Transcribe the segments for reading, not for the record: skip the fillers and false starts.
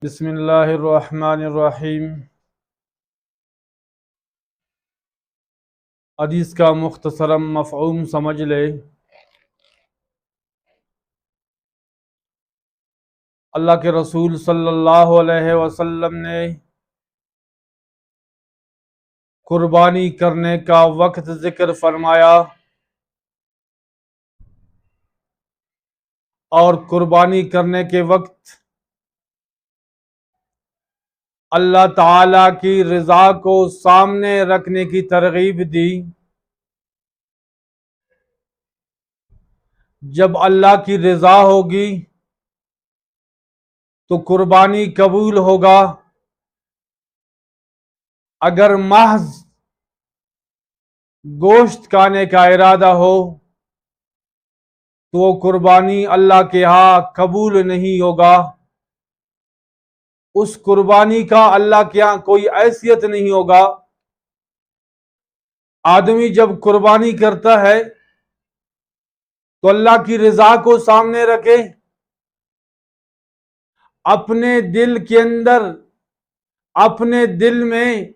बिस्मिल्लाहिर्रहमानिर्रहीम। हदीस का मुख्तसरम मफ़हूम समझ ले। अल्लाह के रसूल सल्लल्लाहु अलैहि वसल्लम ने कुर्बानी करने का वक्त ज़िक्र फरमाया और कुर्बानी करने के वक्त अल्लाह ताला की रज़ा को सामने रखने की तरगीब दी। जब अल्लाह की रज़ा होगी तो कुर्बानी कबूल होगा। अगर महज गोश्त खाने का इरादा हो तो वो कुर्बानी अल्लाह के यहाँ कबूल नहीं होगा। उस कुर्बानी का अल्लाह के यहाँ कोई हैसियत नहीं होगा। आदमी जब कुर्बानी करता है तो अल्लाह की रज़ा को सामने रखे, अपने दिल के अंदर, अपने दिल में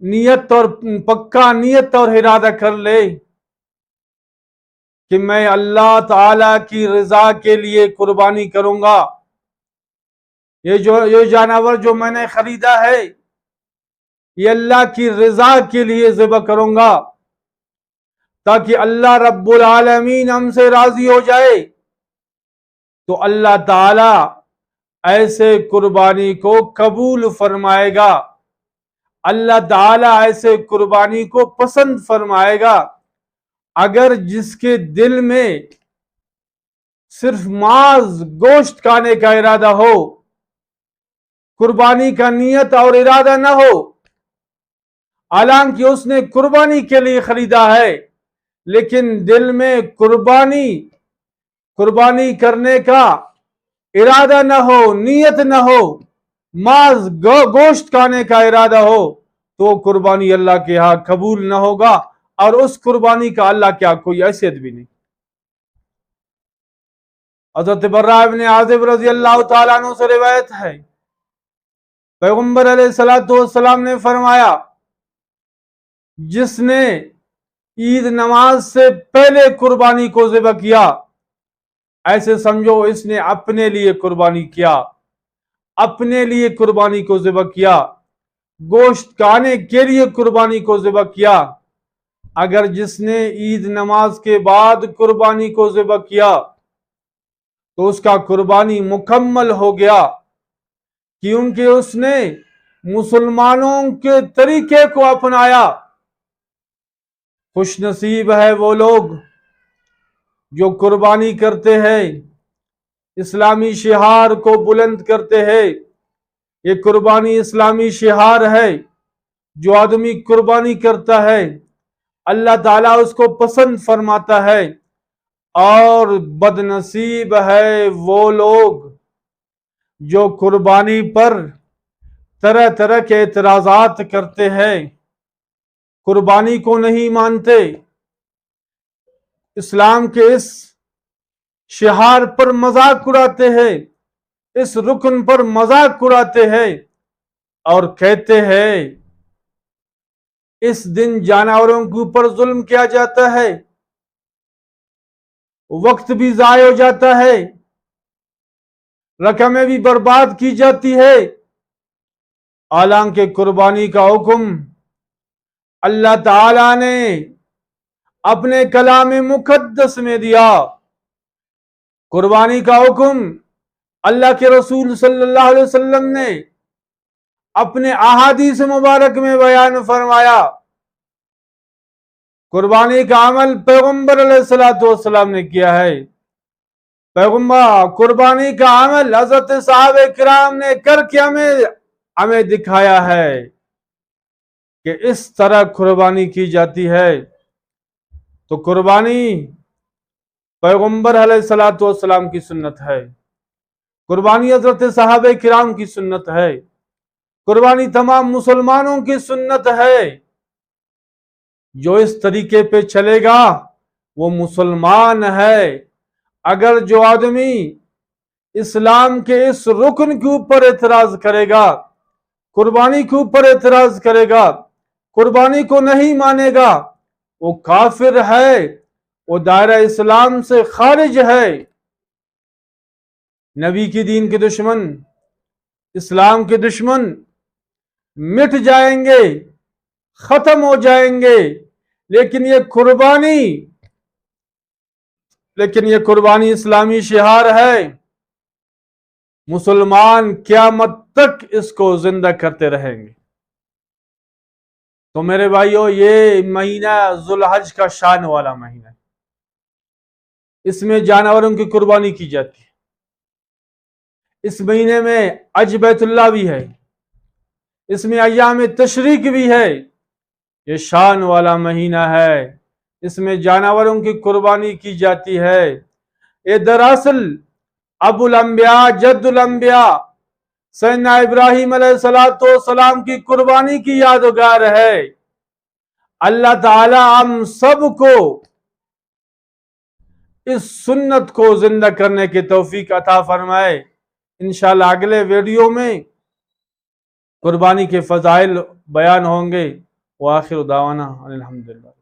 नियत और पक्का नियत और इरादा कर ले कि मैं अल्लाह ताला की रज़ा के लिए कुर्बानी करूंगा। ये जानवर जो मैंने खरीदा है ये अल्लाह की रज़ा के लिए ज़िबह करूंगा ताकि अल्लाह रब्बुल आलमीन हमसे राजी हो जाए। तो अल्लाह ताला ऐसे कुर्बानी को कबूल फरमाएगा, अल्लाह ताला ऐसे कुर्बानी को पसंद फरमाएगा। अगर जिसके दिल में सिर्फ मांस गोश्त खाने का इरादा हो, कुर्बानी का नियत और इरादा न हो, हालांकि उसने कुर्बानी के लिए खरीदा है लेकिन दिल में कुर्बानी करने का इरादा न हो, नियत न हो, मांस गोश्त खाने का इरादा हो, तो कुर्बानी अल्लाह के यहाँ कबूल न होगा और उस कुर्बानी का अल्लाह के यहाँ कोई हैसियत भी नहीं। हज़रत बर्रा इब्न आज़िब रज़ी अल्लाह तआला अन्हु से रिवायत है, पैगंबर अलैहिस्सलातु वस्सलाम ने फरमाया, जिसने ईद नमाज से पहले कुर्बानी को ज़िबह किया, ऐसे समझो इसने अपने लिए कुर्बानी किया, अपने लिए कुर्बानी को ज़िबह किया, गोश्त खाने के लिए कुर्बानी को ज़िबह किया। अगर जिसने ईद नमाज के बाद कुर्बानी को ज़िबह किया तो उसका कुर्बानी मुकम्मल हो गया, क्योंकि उसने मुसलमानों के तरीके को अपनाया। खुश नसीब है वो लोग जो कुर्बानी करते हैं, इस्लामी शिहार को बुलंद करते हैं। ये कुर्बानी इस्लामी शिहार है। जो आदमी कुर्बानी करता है अल्लाह ताला उसको पसंद फरमाता है। और बदनसीब है वो लोग जो कुर्बानी पर तरह तरह के एतराजात करते हैं, कुर्बानी को नहीं मानते, इस्लाम के इस शिहार पर मजाक उड़ाते हैं, इस रुकन पर मजाक उड़ाते हैं और कहते हैं इस दिन जानवरों के ऊपर जुल्म किया जाता है, वक्त भी जाया हो जाता है, रकमें भी बर्बाद की जाती है। हालांकि कुर्बानी का हुक्म अल्लाह ताला ने अपने कलाम मुकद्दस में दिया। कुर्बानी का हुक्म अल्लाह के रसूल सल्लल्लाहु अलैहि वसल्लम ने अपने अहादीस मुबारक में बयान फरमाया। कुर्बानी का अमल पैगंबर अलैहिस्सलातु वस्सलाम ने किया है। पैगंबर कुर्बानी का अमल हजरत साहबे किराम ने करके हमें दिखाया है कि इस तरह कुर्बानी की जाती है। तो कुर्बानी पैगंबर अलैहिस्सलातु वस्सलाम की सुन्नत है, कुर्बानी हजरत साहबे किराम की सुन्नत है, कुर्बानी तमाम मुसलमानों की सुन्नत है। जो इस तरीके पे चलेगा वो मुसलमान है। अगर जो आदमी इस्लाम के इस रुकन के ऊपर एतराज करेगा, कुर्बानी के ऊपर एतराज करेगा, कुर्बानी को नहीं मानेगा, वो काफिर है, वो दायरा इस्लाम से खारिज है। नबी की दीन के दुश्मन, इस्लाम के दुश्मन मिट जाएंगे, खत्म हो जाएंगे, लेकिन ये कुर्बानी इस्लामी शिहार है। मुसलमान क़यामत तक इसको जिंदा करते रहेंगे। तो मेरे भाइयों, ये महीना जुल्हज का शान वाला महीना है। इसमें जानवरों की कुर्बानी की जाती है। इस महीने में हज बैतुल्लाह भी है, इसमें अय्याम तशरीक भी है। ये शान वाला महीना है, इसमें जानवरों की कुर्बानी की जाती है। ये दरअसल अबुल अंबिया जद्दुल अंबिया सैयदना इब्राहिम अलैहिस्सलाम की कुर्बानी की यादगार है। अल्लाह ताला हम सबको इस सुन्नत को जिंदा करने की तौफीक अता फरमाए। इंशाअल्लाह अगले वीडियो में कुर्बानी के फजाइल बयान होंगे। व आखिर दावाना अल्हम्दुलिल्लाह।